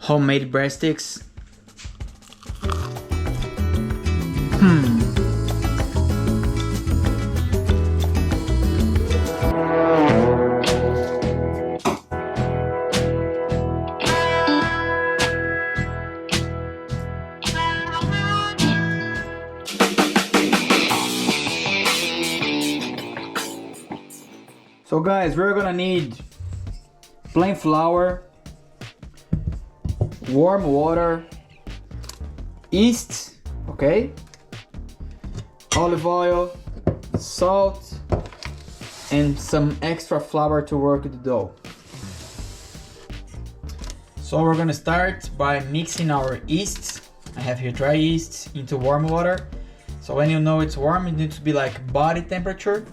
homemade breadsticks. So guys, we're gonna need plain flour, warm water, yeast, okay, olive oil, salt, and some extra flour to work the dough. So we're gonna start by mixing our yeast. I have here dry yeast into warm water. So when you know it's warm, it needs to be like body temperature.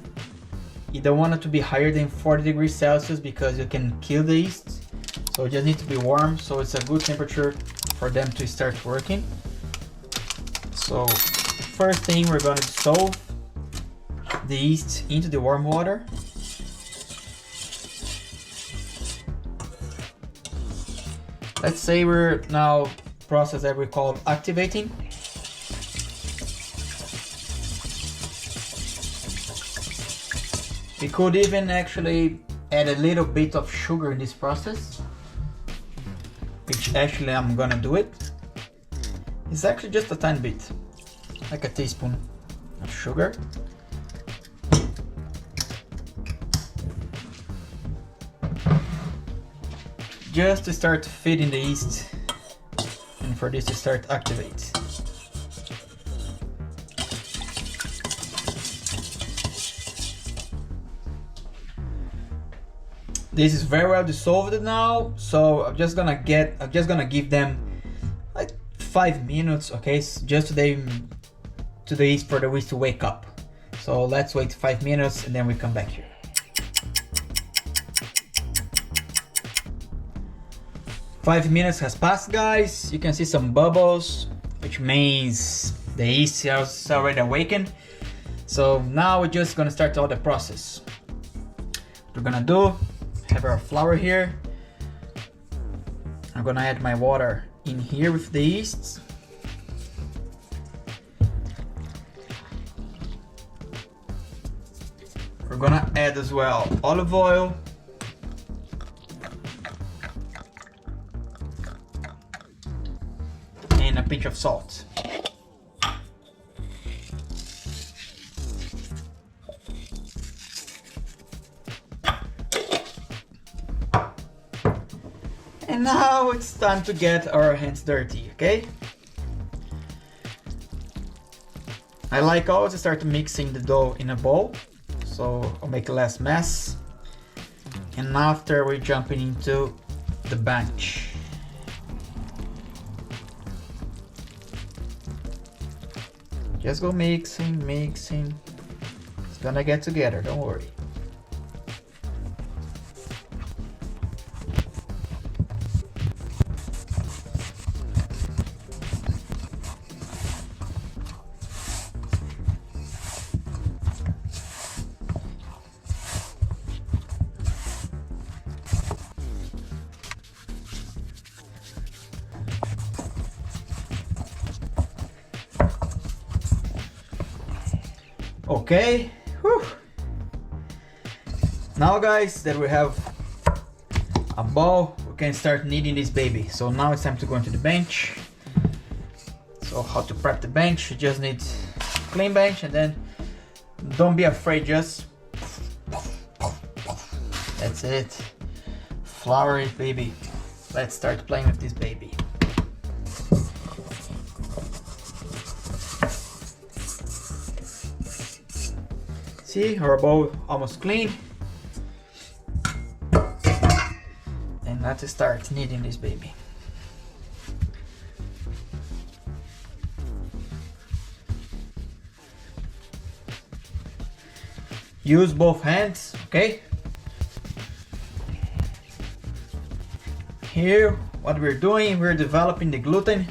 You don't want it to be higher than 40 degrees Celsius because you can kill the yeast. So it just needs to be warm, so it's a good temperature for them to start working. So first thing, we're going to dissolve the yeast into the warm water. Let's say we're now process that we call activating. We could even actually add a little bit of sugar in this process, which actually I'm gonna do it. It's actually just a tiny bit, like a teaspoon of sugar. Just to start feeding the yeast and for this to start activate. This is very well dissolved now, so I'm just gonna give them like 5 minutes, okay, just to the yeast for the yeast to wake up. So let's wait 5 minutes and then we come back here. Five minutes has passed, guys. You can see some bubbles, which means the yeast is already awakened. So now we're just gonna start all the process. What we're gonna do, have our flour here. I'm gonna add my water in here with the yeast. We're gonna add as well olive oil. And a pinch of salt. And now it's time to get our hands dirty, okay? I like always to start mixing the dough in a bowl, so I'll make less mess. And after we're jumping into the bench. Just go mixing, mixing. It's gonna get together, don't worry. Okay, whew. Now guys that we have a bowl, we can start kneading this baby. So now it's time to go into the bench. So how to prep the bench, you just need clean bench and then don't be afraid, just that's it. Flour it, baby. Let's start playing with this baby. See, our bowl almost clean. And let's start kneading this baby. Use both hands, okay? Here, what we're doing, we're developing the gluten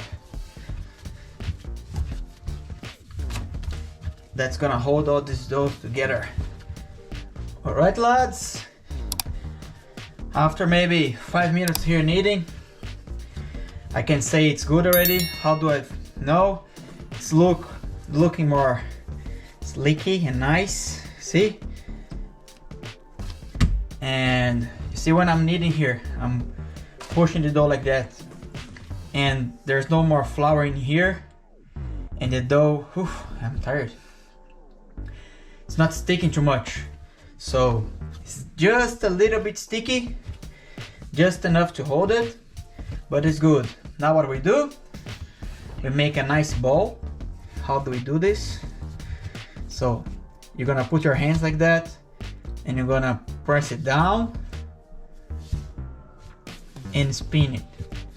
that's gonna hold all this dough together. All right, lads. After maybe 5 minutes here kneading, I can say it's good already. How do I know? It's looking more slicky and nice. See? And you see when I'm kneading here, I'm pushing the dough like that, and there's no more flour in here, and the dough, whew, I'm tired. It's not sticking too much, so it's just a little bit sticky, just enough to hold it, but it's good. Now what we do, we make a nice ball. How do we do this? So you're gonna put your hands like that, and you're gonna press it down and spin it.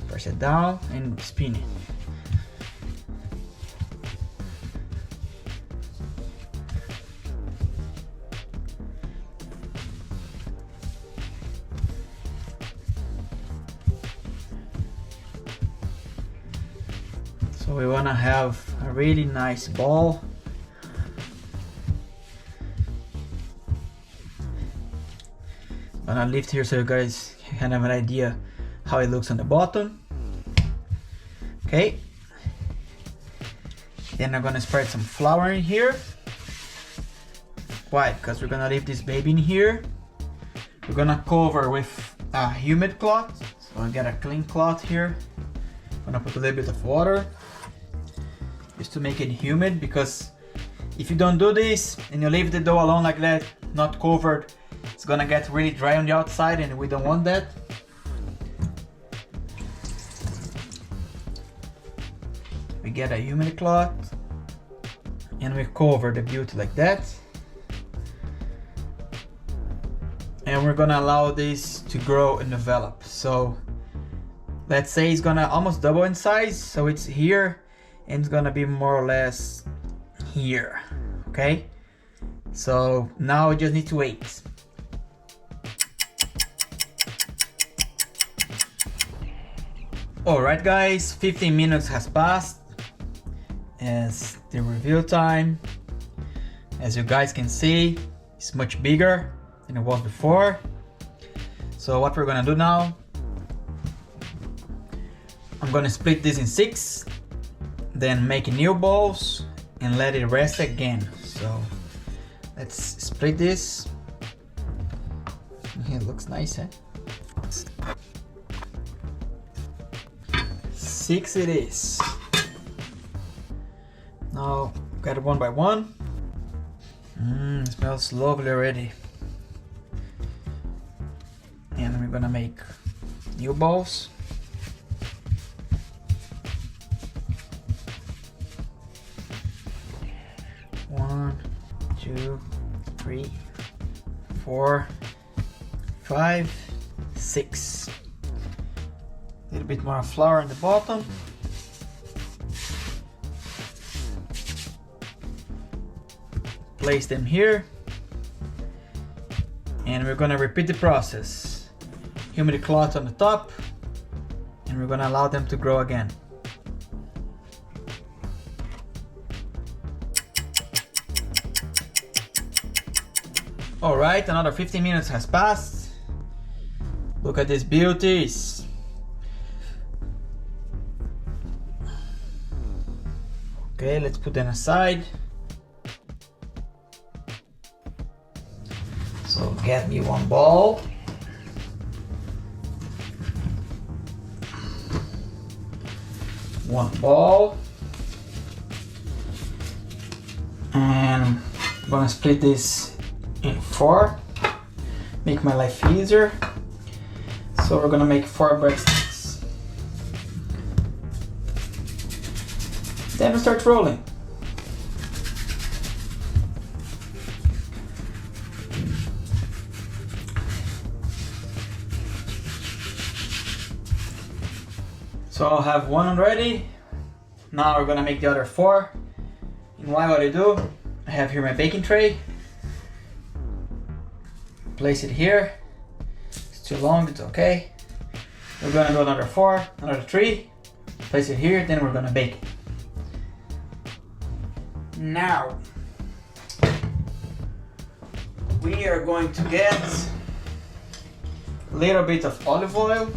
Press it down and spin it. So we want to have a really nice ball. I'm gonna lift here so you guys can have an idea how it looks on the bottom. Okay. Then I'm gonna spread some flour in here. Why? Because we're gonna leave this baby in here. We're gonna cover with a humid cloth. So I get a clean cloth here. I'm gonna put a little bit of water just to make it humid, because if you don't do this and you leave the dough alone like that, not covered, it's gonna get really dry on the outside, and we don't want that. We get a humid cloth and we cover the beauty like that. And we're gonna allow this to grow and develop. So let's say it's gonna almost double in size, so it's here and it's gonna be more or less here. Okay, so now we just need to wait. Alright guys, 15 minutes has passed as the review time. As you guys can see, it's much bigger than it was before. So what we're gonna do now, I'm gonna split this in 6, then make new balls and let it rest again. So let's split this. It looks nice, eh? 6 it is. Now got it one by one. It smells lovely already. And we're gonna make new balls. One, 2, 3, 4, 5, 6. A little bit more flour on the bottom. Place them here. And we're gonna repeat the process. Humid cloth on the top. And we're gonna allow them to grow again. Alright, another 15 minutes has passed. Look at these beauties. Okay, let's put them aside. So get me one ball. One ball. And I'm gonna split this in 4. Make my life easier. So we're gonna make 4 breadsticks. Then we start rolling. So I'll have one already. Now we're gonna make the other 4. And what I do, I have here my baking tray. Place it here. It's too long, it's okay. We're gonna do another 4, another 3. Place it here, then we're gonna bake it. Now, we are going to get a little bit of olive oil.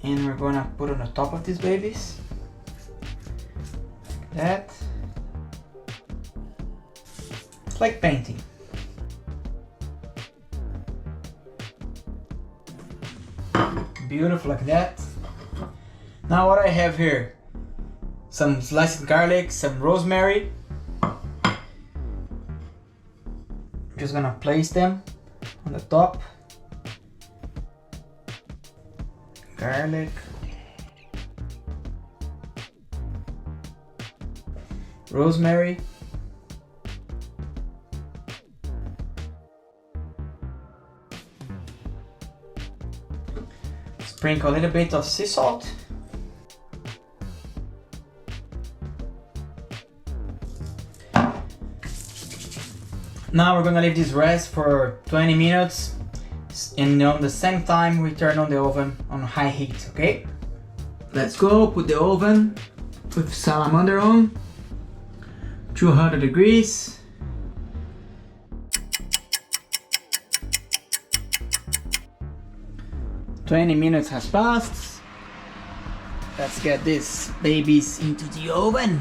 And we're gonna put on the top of these babies. Like that. It's like painting. Beautiful like that. Now what I have here, some sliced garlic, some rosemary. Just gonna place them on the top. Garlic. Rosemary. Sprinkle a little bit of sea salt. Now we're gonna leave this rest for 20 minutes and on the same time we turn on the oven on high heat, okay? Let's go, put the oven with salamander on, 200 degrees. "20 minutes has passed. Let's get these babies into the oven.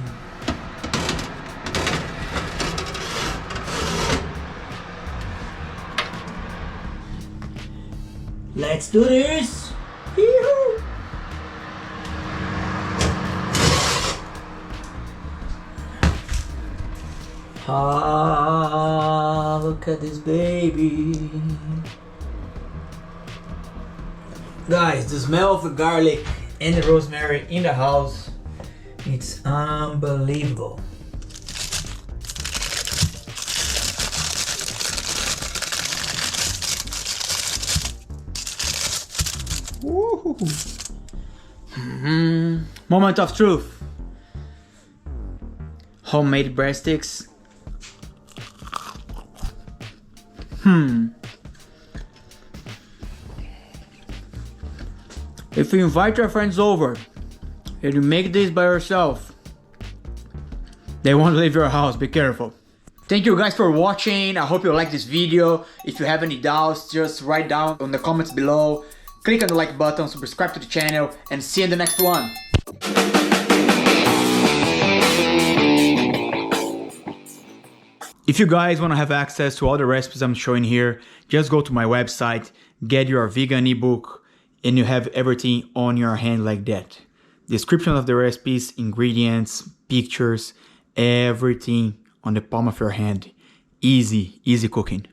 Let's do this! Yee-hoo! Ah, look at this baby. Guys, the smell of the garlic and the rosemary in the house, it's unbelievable. Woohoo! Moment of truth. Homemade breadsticks. If you invite your friends over and you make this by yourself, they won't leave your house. Be careful. Thank you guys for watching. I hope you like this video. If you have any doubts, just write down in the comments below. Click on the like button, subscribe to the channel, and see you in the next one. If you guys want to have access to all the recipes I'm showing here, just go to my website, get your vegan ebook, and you have everything on your hand like that. Description of the recipes, ingredients, pictures, everything on the palm of your hand. Easy, easy cooking.